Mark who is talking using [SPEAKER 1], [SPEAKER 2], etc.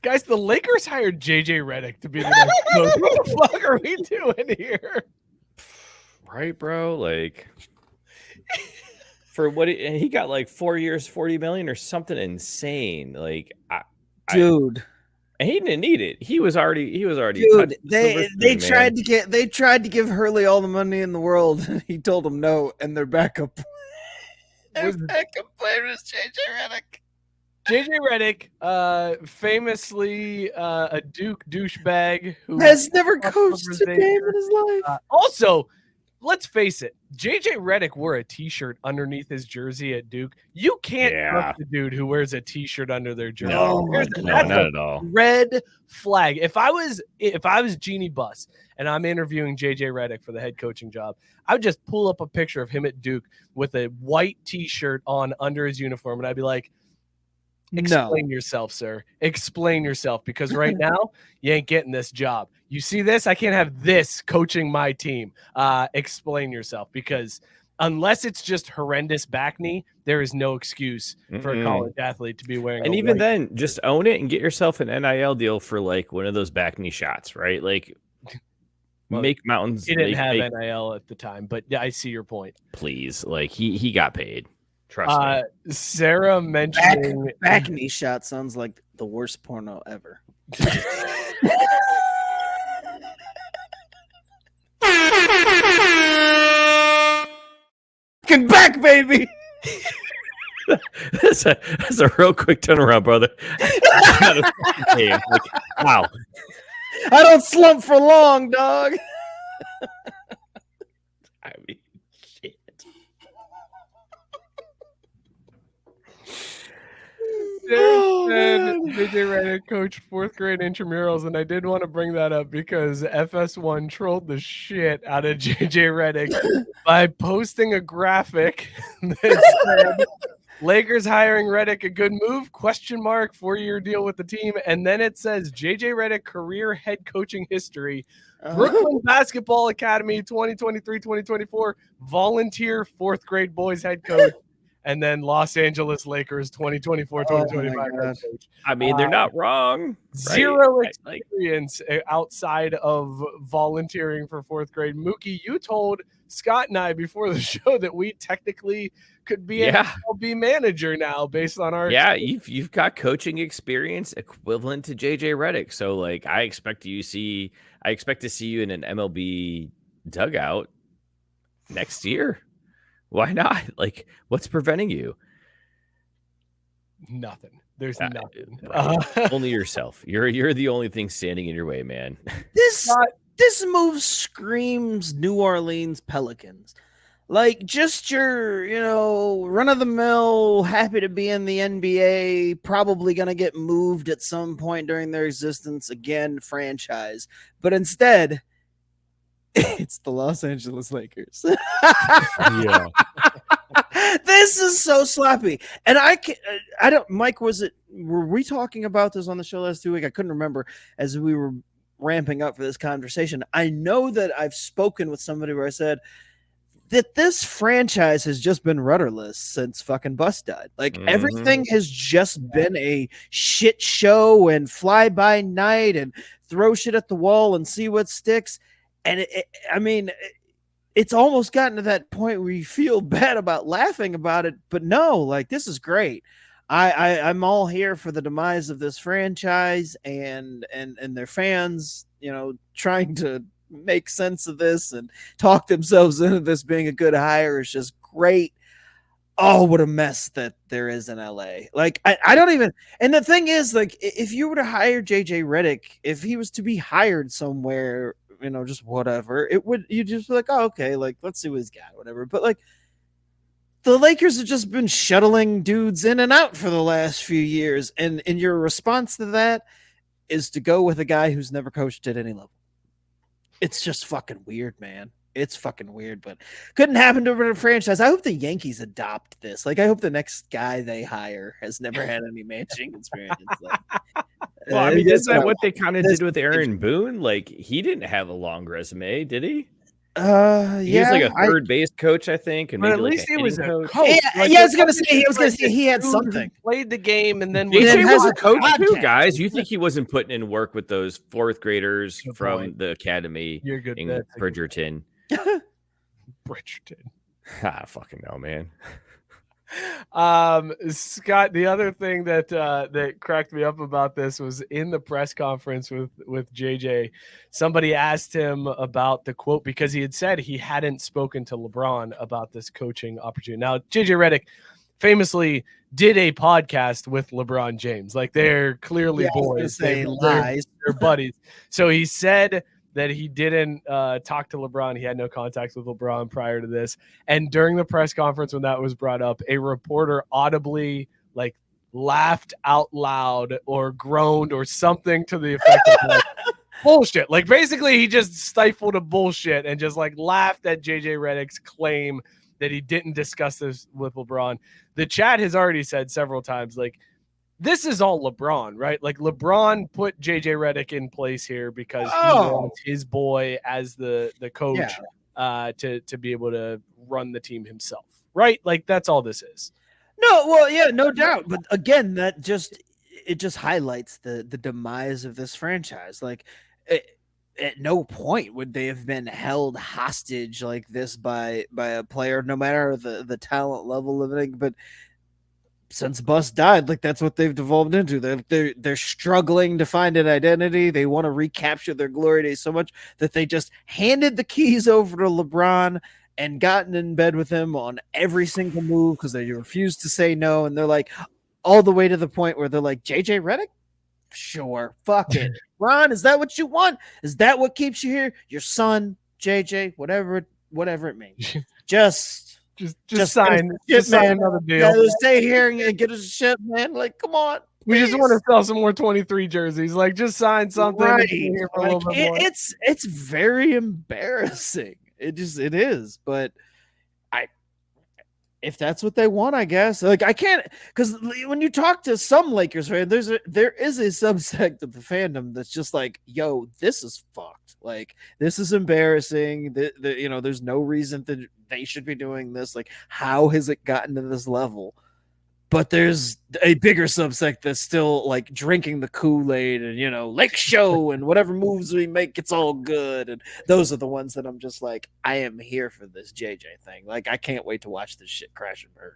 [SPEAKER 1] Guys, the Lakers hired JJ Redick to be the next coach. What the fuck are we doing here?
[SPEAKER 2] Right, bro? Like, for what he got like 4 years, 40 million or something insane. Like,
[SPEAKER 3] dude.
[SPEAKER 2] And he didn't need it. He was already
[SPEAKER 3] dude. They tried to give Hurley all the money in the world, and he told them no, and their backup. Their backup player is JJ Redick.
[SPEAKER 1] JJ Redick, famously a Duke douchebag who
[SPEAKER 3] has never coached a game in his life.
[SPEAKER 1] Also, let's face it, JJ Redick wore a T-shirt underneath his jersey at Duke. You can't trust the dude who wears a T-shirt under their jersey.
[SPEAKER 2] No, not at all.
[SPEAKER 1] Red flag. If I was Jeannie Buss and I'm interviewing JJ Redick for the head coaching job, I would just pull up a picture of him at Duke with a white T-shirt on under his uniform, and I'd be like, explain yourself, sir. Explain yourself, because right now you ain't getting this job. You see this? I can't have this coaching my team. Explain yourself, because unless it's just horrendous back knee, there is no excuse for a college athlete to be wearing.
[SPEAKER 2] And even then, just own it and get yourself an NIL deal for like one of those back knee shots, right? Like, make mountains.
[SPEAKER 1] He didn't have NIL at the time, but yeah, I see your point.
[SPEAKER 2] Please, like he got paid. Trust me.
[SPEAKER 1] Sarah mentioning
[SPEAKER 3] back knee shot sounds like the worst porno ever. Fucking back, baby.
[SPEAKER 2] That's a real quick turnaround, brother. Like, wow.
[SPEAKER 3] I don't slump for long, dog.
[SPEAKER 2] I mean, shit.
[SPEAKER 1] JJ Redick coached 4th grade intramurals, and I did want to bring that up because FS1 trolled the shit out of JJ Redick by posting a graphic that said, Lakers hiring Redick, a good move, ? 4-year deal with the team. And then it says JJ Redick career head coaching history, Brooklyn Basketball Academy 2023-2024, volunteer 4th grade boys head coach. And then Los Angeles Lakers 2024-2025 head coach.
[SPEAKER 2] I mean, they're not wrong.
[SPEAKER 1] Zero experience outside of volunteering for 4th grade. Mookie, you told Scott and I before the show that we technically could be an MLB manager now based on our
[SPEAKER 2] you've got coaching experience equivalent to JJ Redick. So like I expect to see you in an MLB dugout next year. Why not? Like, what's preventing you?
[SPEAKER 1] Nothing. There's nothing.
[SPEAKER 2] Right. Only yourself. You're the only thing standing in your way, man.
[SPEAKER 3] This move screams New Orleans Pelicans. Like, just your, run-of-the-mill, happy to be in the NBA, probably going to get moved at some point during their existence again franchise. But instead, it's the Los Angeles Lakers.
[SPEAKER 2] Yeah.
[SPEAKER 3] This is so sloppy. And Mike, were we talking about this on the show last week? I couldn't remember as we were ramping up for this conversation. I know that I've spoken with somebody where I said that this franchise has just been rudderless since fucking Bus died. Like everything has just been a shit show and fly by night and throw shit at the wall and see what sticks. And it's almost gotten to that point where you feel bad about laughing about it, but no, like this is great. I'm all here for the demise of this franchise and their fans, trying to make sense of this and talk themselves into this being a good hire is just great. Oh, what a mess that there is in LA. Like, I don't even, and the thing is, like, if you were to hire JJ Redick, if he was to be hired somewhere, just whatever, you just be like, oh, okay, like, let's see what he's got, whatever. But like, the Lakers have just been shuttling dudes in and out for the last few years. And your response to that is to go with a guy who's never coached at any level. It's just fucking weird, man. It's fucking weird, but couldn't happen to a franchise. I hope the Yankees adopt this. Like, I hope the next guy they hire has never had any managing experience. Like,
[SPEAKER 2] well, I mean, isn't that what they kind of did with Aaron Boone? Like, he didn't have a long resume, did he? He was like a third base coach, I think, and
[SPEAKER 1] But
[SPEAKER 2] maybe
[SPEAKER 1] at
[SPEAKER 2] like
[SPEAKER 1] least
[SPEAKER 2] a
[SPEAKER 1] he was
[SPEAKER 2] hitting
[SPEAKER 1] a
[SPEAKER 2] coach.
[SPEAKER 1] coach.
[SPEAKER 3] Yeah, I was gonna say he had
[SPEAKER 1] dude
[SPEAKER 3] something.
[SPEAKER 1] who played the game and then
[SPEAKER 2] JJ
[SPEAKER 3] has
[SPEAKER 2] was
[SPEAKER 3] a
[SPEAKER 2] a coach too,
[SPEAKER 3] podcast.
[SPEAKER 2] guys. You think he wasn't putting in work with those fourth graders
[SPEAKER 1] Good
[SPEAKER 2] from
[SPEAKER 1] point.
[SPEAKER 2] the academy
[SPEAKER 1] You're good.
[SPEAKER 2] in
[SPEAKER 1] That's a good
[SPEAKER 2] Bridgerton?
[SPEAKER 1] Bridgerton.
[SPEAKER 2] I fucking know, man.
[SPEAKER 1] Scott, the other thing that cracked me up about this was in the press conference with JJ, somebody asked him about the quote because he had said he hadn't spoken to LeBron about this coaching opportunity. Now, JJ Redick famously did a podcast with LeBron James. Like, they're clearly boys. They're buddies. So he said that he didn't talk to LeBron. He had no contact with LeBron prior to this. And during the press conference, when that was brought up, a reporter audibly like laughed out loud or groaned or something to the effect of like, bullshit. Like, basically he just stifled a bullshit and just like laughed at JJ Redick's claim that he didn't discuss this with LeBron. The chat has already said several times, like, this is all LeBron, right? Like, LeBron put JJ Redick in place here because he wants his boy as the coach to be able to run the team himself, right? Like, that's all this is.
[SPEAKER 3] No, well, yeah, no doubt. But again, it just highlights the demise of this franchise. Like, at no point would they have been held hostage like this by a player, no matter the talent level of it. But since Bus died, like, that's what they've devolved into. They're struggling to find an identity. They want to recapture their glory days so much that they just handed the keys over to LeBron and gotten in bed with him on every single move because they refuse to say no. And they're like, all the way to the point where they're like, JJ Redick? Sure, fuck it. Ron, is that what you want? Is that what keeps you here? Your son, JJ, whatever it means. Just
[SPEAKER 1] sign another deal.
[SPEAKER 3] Yeah, stay here and get us a ship, man. Like, come on.
[SPEAKER 1] We just want to sell some more 23 jerseys. Like, just sign something.
[SPEAKER 3] Right.
[SPEAKER 1] Here for a little bit more.
[SPEAKER 3] It's very embarrassing. It is. But if that's what they want, I guess. Like, I can't, because when you talk to some Lakers fan, there is a subsect of the fandom that's just like, yo, this is fucked. Like, this is embarrassing. There's no reason that they should be doing this. Like, how has it gotten to this level? But there's a bigger subsect that's still like drinking the Kool-Aid and, Lake Show and whatever moves we make, it's all good. And those are the ones that I'm just like, I am here for this JJ thing. Like, I can't wait to watch this shit crash and burn.